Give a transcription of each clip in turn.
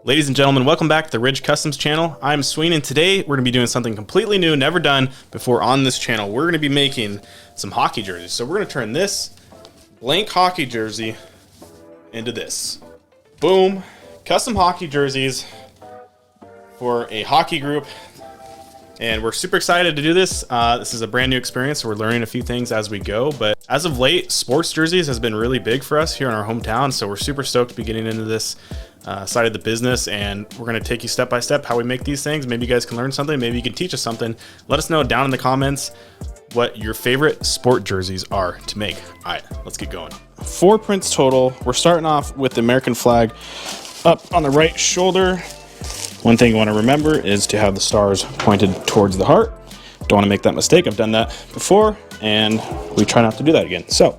Ladies and gentlemen, welcome back to the RIDG Customs channel. I'm Sween, and today we're going to be doing something completely new, never done before on this channel. We're going to be making some hockey jerseys. So we're going to turn this blank hockey jersey into this. Boom. Custom hockey jerseys for a hockey group. And we're super excited to do this. This is a brand new experience, so we're learning a few things as we go. But as of late, sports jerseys has been really big for us here in our hometown. So we're super stoked to be getting into this side of the business, and we're going to take you step by step how we make these things. Maybe you guys can learn something. Maybe you can teach us something. Let us know down in the comments what your favorite sport jerseys are to make. All right, let's get going. 4 prints total. We're starting off with the American flag up on the right shoulder. One thing you want to remember is to have the stars pointed towards the heart. Don't want to make that mistake. I've done that before, and we try not to do that again. So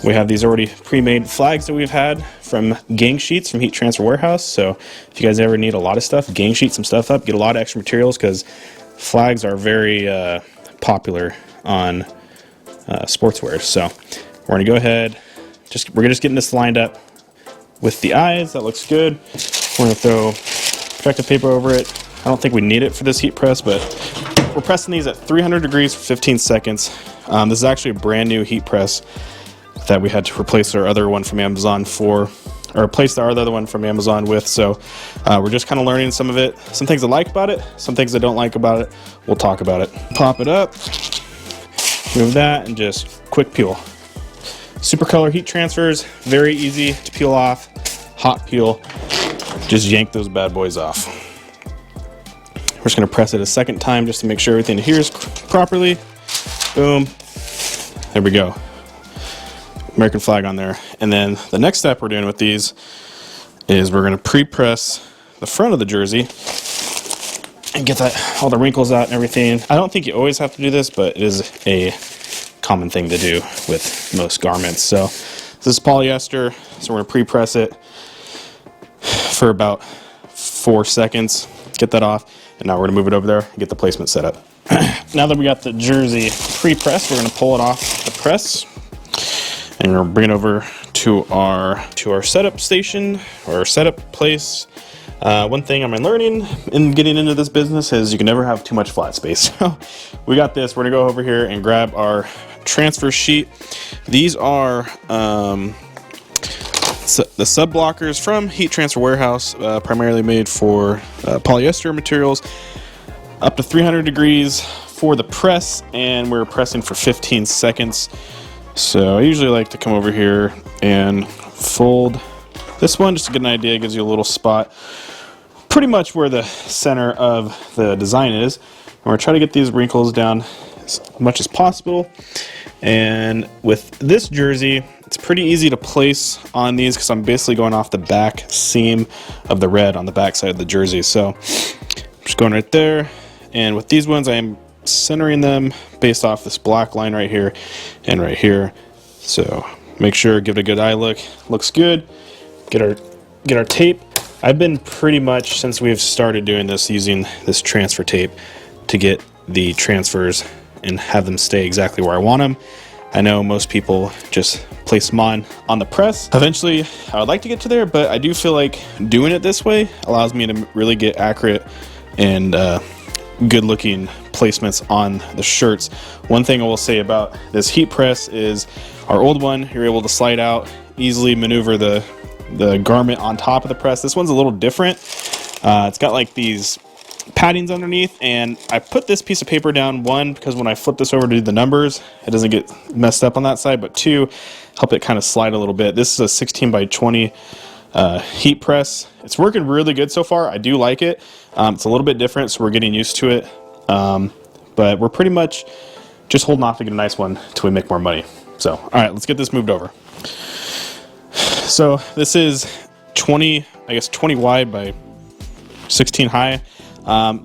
we have these already pre-made flags that we've had from gang sheets from Heat Transfer Warehouse. So if you guys ever need a lot of stuff, gang sheet some stuff up, get a lot of extra materials, because flags are very popular on sportswear. So we're gonna go ahead, we're just getting this lined up with the eyes. That looks good. We're gonna throw protective paper over it. I don't think we need it for this heat press, but we're pressing these at 300 degrees for 15 seconds. This is actually a brand new heat press that we had to replace our other one from Amazon replace our other one from Amazon with. So we're just kind of learning some of it. Some things I like about it, some things I don't like about it. We'll talk about it. Pop it up, move that, and just quick peel. Supacolor heat transfers, very easy to peel off. Hot peel, just yank those bad boys off. We're just gonna press it a second time just to make sure everything adheres properly. Boom, there we go. American flag on there. And then the next step we're doing with these is we're going to pre-press the front of the jersey and get all the wrinkles out and everything. I don't think you always have to do this, but it is a common thing to do with most garments. So this is polyester, so we're going to pre-press it for about 4 seconds, get that off, and now we're going to move it over there and get the placement set up. Now that we got the jersey pre-pressed, we're going to pull it off the press. And we're bringing it over to our setup station or setup place. One thing I'm learning in getting into this business is you can never have too much flat space. So we got this. We're gonna go over here and grab our transfer sheet. These are the sub blockers from Heat Transfer Warehouse, primarily made for polyester materials. Up to 300 degrees for the press, and we're pressing for 15 seconds. So I usually like to come over here and fold this one just to get an idea. It gives you a little spot pretty much where the center of the design is. And we're trying to get these wrinkles down as much as possible. And with this jersey, it's pretty easy to place on these because I'm basically going off the back seam of the red on the back side of the jersey. So I'm just going right there. And with these ones, I'm centering them based off this black line right here and right here. So make sure, give it a good eye look. Looks good. Get our tape. I've been pretty much, since we've started doing this, using this transfer tape to get the transfers and have them stay exactly where I want them. I know most people just place them on the press. Eventually I would like to get to there, but I do feel like doing it this way allows me to really get accurate and good looking placements on the shirts. One thing I will say about this heat press is our old one, you're able to slide out, easily maneuver the garment on top of the press. This one's a little different. It's got like these paddings underneath, and I put this piece of paper down, one, because when I flip this over to do the numbers, it doesn't get messed up on that side, but two, help it kind of slide a little bit. This is a 16 by 20 heat press. It's working really good so far. I do like it. It's a little bit different, so we're getting used to it. But we're pretty much just holding off to get a nice one until we make more money. So, all right, let's get this moved over. So this is 20 wide by 16 high.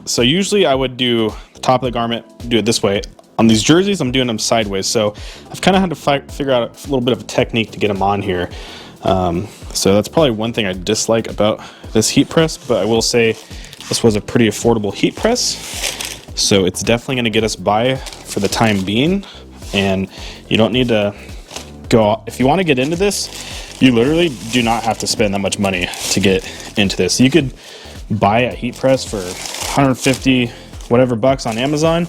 So usually I would do the top of the garment, do it this way. On these jerseys, I'm doing them sideways. So I've kind of had to figure out a little bit of a technique to get them on here. So that's probably one thing I dislike about this heat press, but I will say this was a pretty affordable heat press. So it's definitely going to get us by for the time being. And you don't need to go, if you want to get into this, You literally do not have to spend that much money to get into this. You could buy a heat press for 150 whatever bucks on Amazon.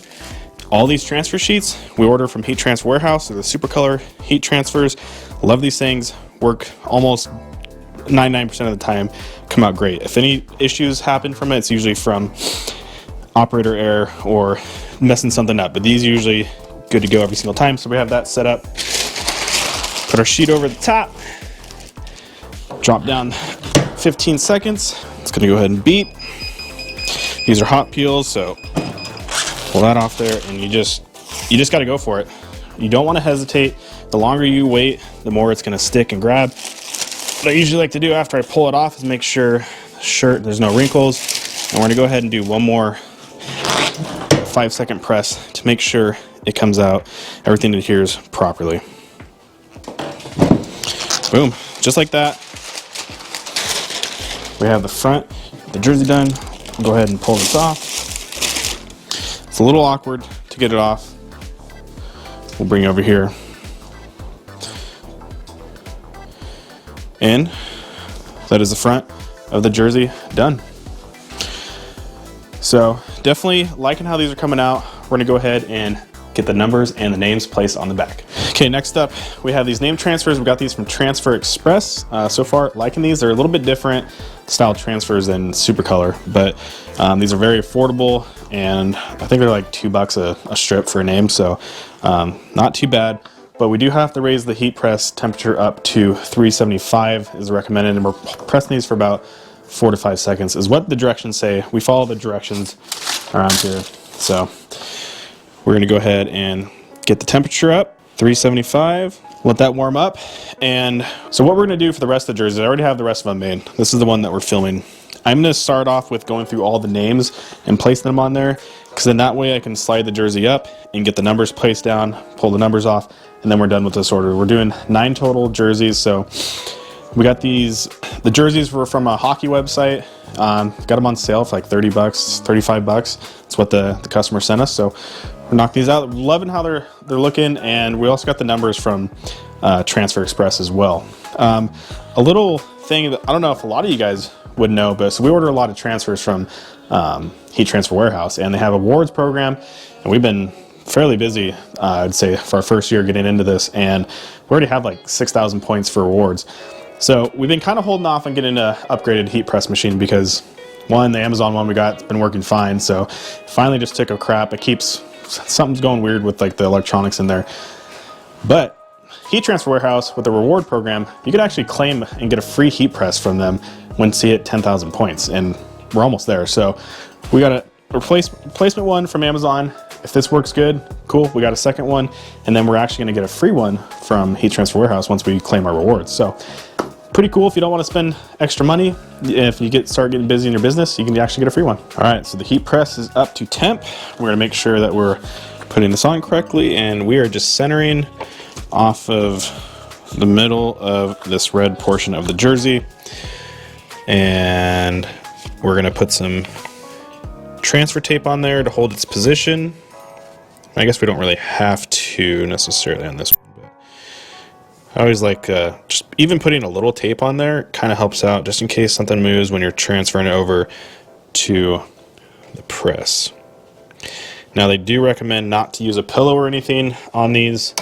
All these transfer sheets we order from Heat Transfer Warehouse, or the Supacolor heat transfers. Love these things. Work almost 99% of the time, come out great. If any issues happen from it, it's usually from operator error or messing something up, but these are usually good to go every single time. So we have that set up. Put our sheet over the top, drop down 15 seconds. It's gonna go ahead and beep. These are hot peels, so pull that off there, and you just gotta go for it. You don't wanna hesitate. The longer you wait, the more it's gonna stick and grab. What I usually like to do after I pull it off is make sure the shirt, there's no wrinkles, and we're gonna go ahead and do one more 5-second press to make sure it comes out, everything adheres properly. Boom, just like that. We have the front, the jersey done. We'll go ahead and pull this off. It's a little awkward to get it off. We'll bring it over here. And that is the front of the jersey done. So definitely liking how these are coming out. We're gonna go ahead and get the numbers and the names placed on the back. Okay, next up, we have these name transfers. We got these from Transfer Express. So far, liking these. They're a little bit different style transfers than Supacolor, but these are very affordable, and I think they're like $2 a strip for a name, so not too bad. But we do have to raise the heat press temperature up to 375 is recommended, and we're pressing these for about 4 to 5 seconds is what the directions say. We follow the directions around here. So we're gonna go ahead and get the temperature up, 375, let that warm up. And so what we're gonna do for the rest of the jerseys, I already have the rest of them made. This is the one that we're filming. I'm gonna start off with going through all the names and placing them on there, because then that way I can slide the jersey up and get the numbers placed down, pull the numbers off, and then we're done with this order. We're doing 9 total jerseys. So we got these, the jerseys were from a hockey website. Got them on sale for like 30 bucks, 35 bucks. That's what the customer sent us. So we'll knock these out. Loving how they're looking. And we also got the numbers from Transfer Express as well. A little thing that I don't know if a lot of you guys would know, but so we order a lot of transfers from Heat Transfer Warehouse, and they have awards program, and we've been fairly busy, I'd say, for our first year getting into this, and we already have like 6,000 points for awards. So we've been kind of holding off on getting an upgraded heat press machine because, one, the Amazon one we got has been working fine, so finally just took a crap. It keeps, something's going weird with like the electronics in there. But Heat Transfer Warehouse, with the reward program, you could actually claim and get a free heat press from them once you hit 10,000 points, and we're almost there. So we got a replacement one from Amazon. If this works good, cool, we got a second one, and then we're actually gonna get a free one from Heat Transfer Warehouse once we claim our rewards. So pretty cool. If you don't want to spend extra money, if you start getting busy in your business, you can actually get a free one. All right, so the heat press is up to temp. We're gonna make sure that we're putting this on correctly, and we are just centering off of the middle of this red portion of the jersey. And we're gonna put some transfer tape on there to hold its position. I guess we don't really have to necessarily on this one, but I always like just even putting a little tape on there kind of helps out just in case something moves when you're transferring it over to the press. Now they do recommend not to use a pillow or anything on these,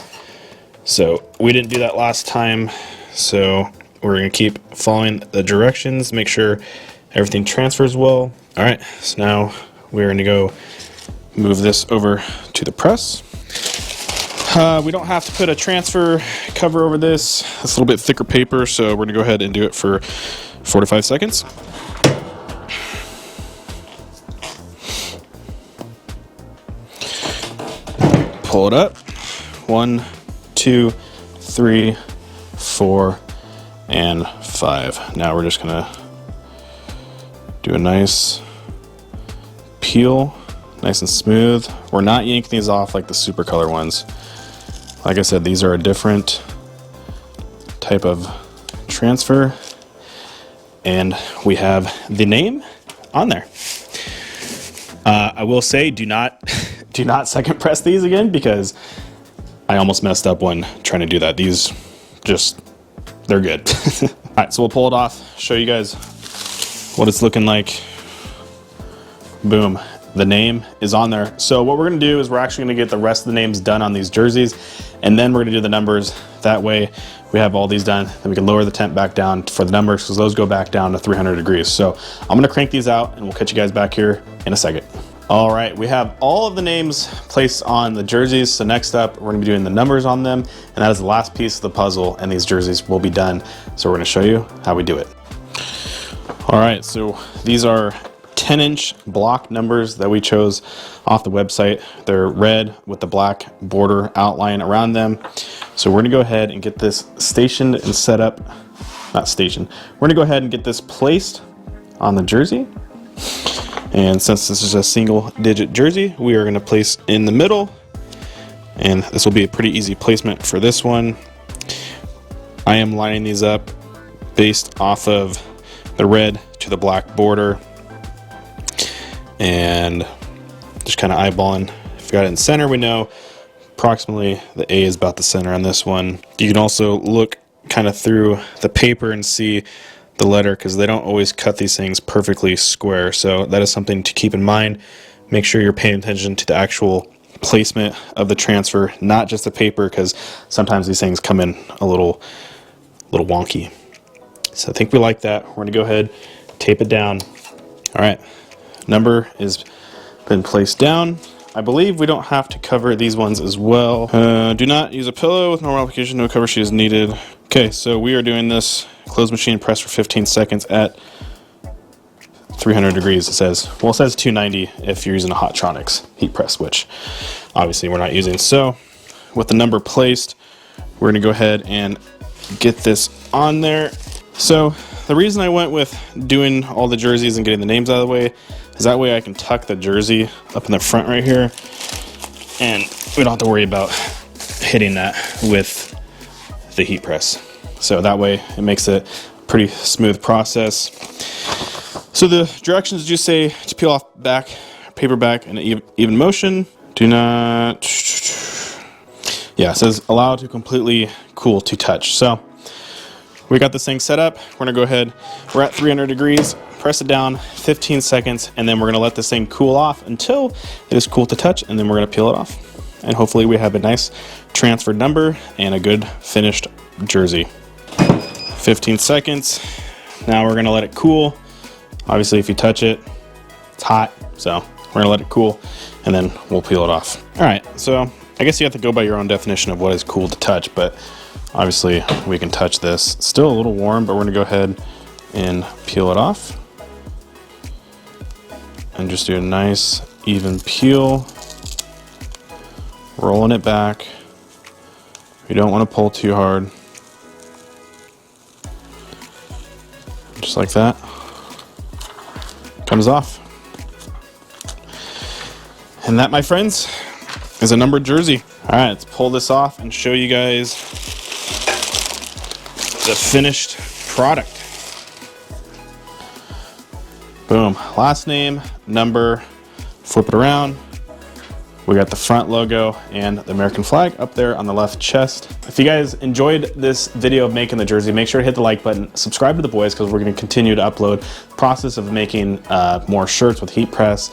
so we didn't do that last time, so we're going to keep following the directions, make sure everything transfers well. All right, so now we're going to go move this over to the press. We don't have to put a transfer cover over this. It's a little bit thicker paper, so we're going to go ahead and do it for 4 to 5 seconds. Pull it up. 1, 2, 3, 4, and 5. Now we're just gonna do a nice peel, nice and smooth. We're not yanking these off like the Supacolor ones. Like I said, these are a different type of transfer, and we have the name on there. I will say, do not second press these again, because I almost messed up when trying to do that. These just they're good. All right, so we'll pull it off, show you guys what it's looking like. Boom, the name is on there. So what we're gonna do is we're actually gonna get the rest of the names done on these jerseys, and then we're gonna do the numbers. That way we have all these done, then we can lower the temp back down for the numbers, because those go back down to 300 degrees. So I'm gonna crank these out and we'll catch you guys back here in a second. All right, we have all of the names placed on the jerseys. So next up, we're gonna be doing the numbers on them, and that is the last piece of the puzzle, and these jerseys will be done. So we're gonna show you how we do it. All right, so these are 10-inch block numbers that we chose off the website. They're red with the black border outline around them. So we're gonna go ahead and get this stationed and set up, not stationed. We're gonna go ahead and get this placed on the jersey. And since this is a single digit jersey, we are gonna place in the middle, and this will be a pretty easy placement for this one. I am lining these up based off of the red to the black border, and just kind of eyeballing. If you got it in center, we know approximately the A is about the center on this one. You can also look kind of through the paper and see the letter, because they don't always cut these things perfectly square. So that is something to keep in mind. Make sure you're paying attention to the actual placement of the transfer, not just the paper, because sometimes these things come in a little wonky. So I think we like that. We're gonna go ahead, tape it down. All right, number has been placed down. I believe we don't have to cover these ones as well. Do not use a pillow with normal application. No cover sheet is needed. Okay, so we are doing this closed machine press for 15 seconds at 300 degrees. It says 290 if you're using a Hotronix heat press, which obviously we're not using. So with the number placed, we're gonna go ahead and get this on there. So the reason I went with doing all the jerseys and getting the names out of the way is that way I can tuck the jersey up in the front right here, and we don't have to worry about hitting that with the heat press. So that way it makes it a pretty smooth process. So the directions just say to peel off paper back in an even motion. Do not, yeah, it says allow to completely cool to touch. So we got this thing set up. We're gonna go ahead, we're at 300 degrees, press it down 15 seconds, and then we're gonna let this thing cool off until it is cool to touch, and then we're gonna peel it off. And hopefully we have a nice transferred number and a good finished jersey. 15 seconds. Now we're gonna let it cool. Obviously if you touch it, it's hot, so we're gonna let it cool, and then we'll peel it off. All right, so I guess you have to go by your own definition of what is cool to touch, but obviously we can touch this. It's still a little warm, but we're gonna go ahead and peel it off. And just do a nice even peel. Rolling it back. You don't want to pull too hard. Just like that. Comes off. And that, my friends, is a numbered jersey. All right, let's pull this off and show you guys the finished product. Boom. Last name, number, flip it around. We got the front logo and the American flag up there on the left chest. If you guys enjoyed this video of making the jersey, make sure to hit the like button, subscribe to the boys, because we're going to continue to upload the process of making more shirts with heat press.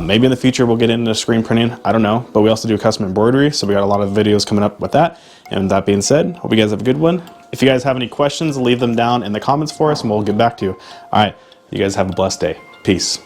Maybe in the future we'll get into screen printing, I don't know, but we also do custom embroidery, so we got a lot of videos coming up with that. And that being said, hope you guys have a good one. If you guys have any questions, leave them down in the comments for us and we'll get back to you. All right, you guys have a blessed day. Peace.